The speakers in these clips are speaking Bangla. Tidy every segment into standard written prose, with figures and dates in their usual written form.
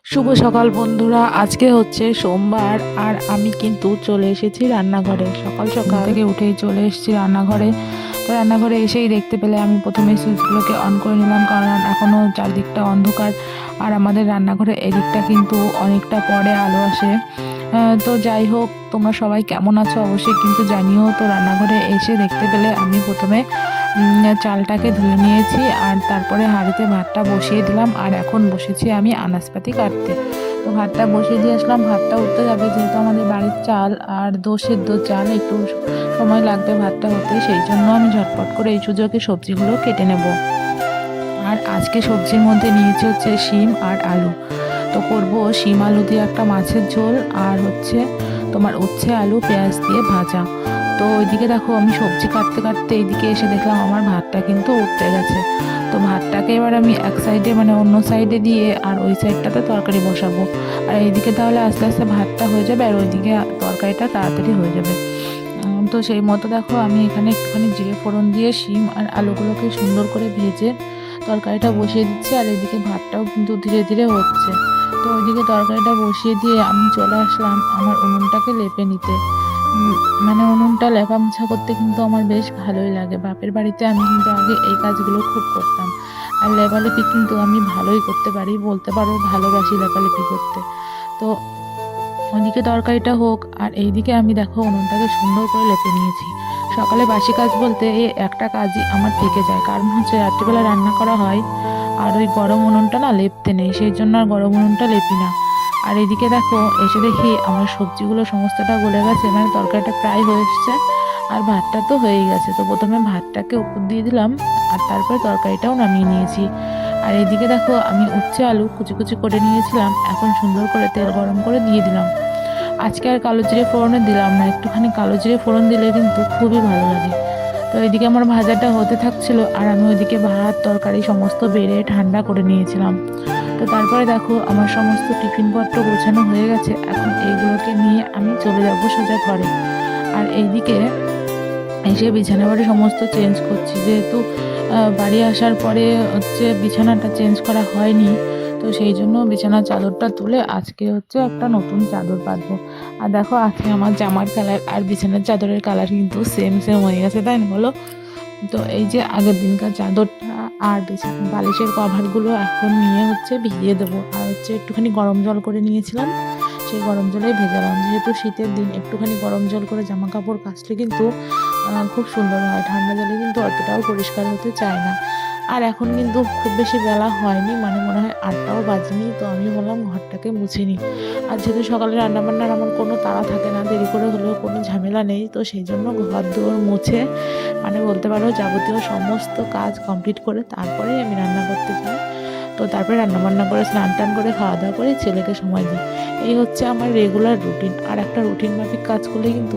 শুভ সকাল বন্ধুরা। আজকে হচ্ছে সোমবার আর আমি কিন্তু চলে এসেছি রান্নাঘরে। সকাল সকাল থেকে উঠেই চলে এসেছি রান্নাঘরে। তো রান্নাঘরে এসেই দেখতে পেলে আমি প্রথমে সুইচগুলোকে অন করে নিলাম, কারণ এখনও চারদিকটা অন্ধকার আর আমাদের রান্নাঘরে এদিকটা কিন্তু অনেকটা পরে আলো আসে। তো যাই হোক, তোমরা সবাই কেমন আছো অবশ্যই কিন্তু জানিও। তো রান্নাঘরে এসে দেখতে পেলে আমি প্রথমে চালটাকে ধুয়ে নিয়েছি আর তারপরে হাঁড়িতে ভাতটা বসিয়ে দিলাম। আর এখন বসেছি আমি আনাজপাতি কাটতে। তো ভাতটা বসিয়ে দিয়ে আসলাম, ভাতটা উঠতে যাবে, যেহেতু আমাদের বাড়ির চাল আর সেদ্ধ চাল, একটু সময় লাগবে ভাতটা হতে, সেই জন্য আমি ঝটপট করে এই সুযোগে সবজিগুলো কেটে নেব। আর আজকে সবজির মধ্যে নিয়েছি হচ্ছে শিম আর আলু। তো করব শিম আলু দিয়ে একটা মাছের ঝোল, আর হচ্ছে তোমার উচ্ছে আলু পেঁয়াজ দিয়ে ভাজা। তো ওইদিকে দেখো আমি সবজি কাটতে কাটতে এইদিকে এসে দেখলাম আমার ভাতটা কিন্তু উঠতে গেছে। তো ভাতটাকে এবার আমি এক সাইডে মানে অন্য সাইডে দিয়ে আর ওই সাইডটাতে তরকারি বসাবো। আর এইদিকে তাহলে আস্তে আস্তে ভাতটা হয়ে যাবে আর ওইদিকে তরকারিটা তাড়াতাড়ি হয়ে যাবে। তো সেই মতো দেখো আমি এখানে একটুখানি জিরে ফোড়ন দিয়ে শিম আর আলুগুলোকে সুন্দর করে ভেজে তরকারিটা বসিয়ে দিচ্ছি। আর এদিকে ভাতটাও কিন্তু ধীরে ধীরে হচ্ছে। তো ওইদিকে তরকারিটা বসিয়ে দিয়ে আমি চলে আসলাম আমার উনুনটাকে লেপে নিতে। মানে উনুনটা লেপা মোছা করতে কিন্তু আমার বেশ ভালোই লাগে। বাপের বাড়িতে আমি কিন্তু আগে এই কাজগুলো খুব করতাম। আর লেপালেপি কিন্তু আমি ভালোই করতে পারি, বলতে পারো ভালোবাসি লেপালেপি করতে। তো ওইদিকে তরকারিটা হোক আর এইদিকে আমি দেখো উনুনটাকে সুন্দর করে লেপে নিয়েছি। সকালে বাসি কাজ বলতে এই একটা কাজই আমার থেকে যায়, কারণ হচ্ছে রাত্রিবেলা রান্না করা হয় আর ওই গরম উনুনটা না লেপতে নেই, সেই জন্য আর গরম উনুনটা লেপি না। আর এদিকে দেখো এসে দেখি আমার সবজিগুলো সমস্তটা গলে গেছে, মানে তরকারিটা প্রায় হয়ে এসছে আর ভাতটা তো হয়েই গেছে। তো প্রথমে ভাতটাকে উপর দিয়ে দিলাম আর তারপরে তরকারিটাও নামিয়ে নিয়েছি। আর এইদিকে দেখো আমি উচ্ছে আলু কুচি কুচি করে নিয়েছিলাম, এখন সুন্দর করে তেল গরম করে দিয়ে দিলাম। আজকে আর কালো জিরে ফোড়নে দিলাম না, একটুখানি কালো জিরে ফোড়ন দিলে কিন্তু খুবই ভালো লাগে। তো এদিকে আমার ভাজাটা হতে থাকছিল আর আমি ওইদিকে ভাত তরকারি সমস্ত বেড়ে ঠান্ডা করে নিয়েছিলাম। তো তারপরে দেখো আমার সমস্ত টিফিনপত্র গোছানো হয়ে গেছে, এখন এইগুলোকে নিয়ে আমি চলে যাবো সোজা ঘরে। আর এইদিকে এসে বিছানা বাড়ি সমস্ত চেঞ্জ করছি, যেহেতু বাড়ি আসার পরে হচ্ছে বিছানাটা চেঞ্জ করা হয়নি। তো সেই জন্য বিছানার চাদরটা তুলে আজকে হচ্ছে একটা নতুন চাদর পাতবো। আর দেখো আজকে আমার জামার কালার আর বিছানার চাদরের কালার কিন্তু সেম সেম হয়ে গেছে, তাই না বলো? তো এই যে আগের দিনকার চাদরটা আর বিছানা বালিশের কভারগুলো এখন নিয়ে হচ্ছে ভিজিয়ে দেবো। আর হচ্ছে একটুখানি গরম জল করে নিয়েছিলাম, সেই গরম জলে ভেজালাম। যেহেতু শীতের দিন একটুখানি গরম জল করে জামা কাপড় কাচলে কিন্তু খুব সুন্দর হয়, ঠান্ডা জলে কিন্তু অতটাও পরিষ্কার হতে চায় না। আর এখন কিন্তু খুব বেশি বেলা হয়নি, মানে মনে হয় 8টাও বাজেনি। তো আমি বললাম ঘরটাকে মুছে নিই। আর যেহেতু সকালে রান্নাবান্নার আমার কোনো তাড়া থাকে না, দেরি করে হলেও কোনো ঝামেলা নেই, তো সেই জন্য ঘর দুয়ার মুছে মানে বলতে পারো যাবতীয় সমস্ত কাজ কমপ্লিট করে তারপরেই আমি রান্না করতে যাই। তো তারপরে রান্নাবান্না করে স্নান টান করে খাওয়া দাওয়া করে ছেলেকে সময় দিই। এই হচ্ছে আমার রেগুলার রুটিন। আর একটা রুটিন মাফিক কাজ করলে কিন্তু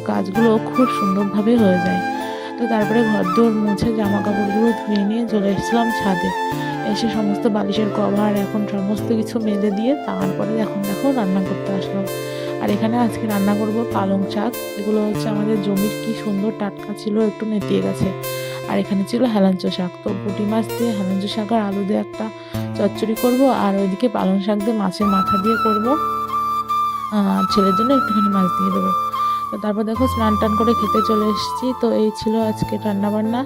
কাজগুলো খুব সুন্দরভাবে হয়ে যায়। তো তারপরে ঘর দোর মুছে জামা কাপড়গুলো ধুয়ে নিয়ে চলে এসেছিলাম ছাদে। এসে সমস্ত বালিশের কভার এখন সমস্ত কিছু মেলে দিয়ে তারপরে এখন দেখো রান্না করতে আসলাম। আর এখানে আজকে রান্না করব পালং শাক। এগুলো হচ্ছে আমাদের জমির, কি সুন্দর টাটকা ছিল, একটু নেতিয়ে গেছে। আর এখানে ছিল হেলাঞ্চ শাক। তো পুঁটি মাছ দিয়ে হেলাঞ্চ শাক আর আলু দিয়ে একটা চচ্চড়ি করব, আর ওইদিকে পালং শাক দিয়ে মাছের মাথা দিয়ে করব। আর ছেলের জন্য একটুখানি মাছ দিয়ে দেবো। তো তারপর দেখো স্নান টান করে খেতে চলে এসেছি। তো এই ছিল আজকে রান্না বান্না।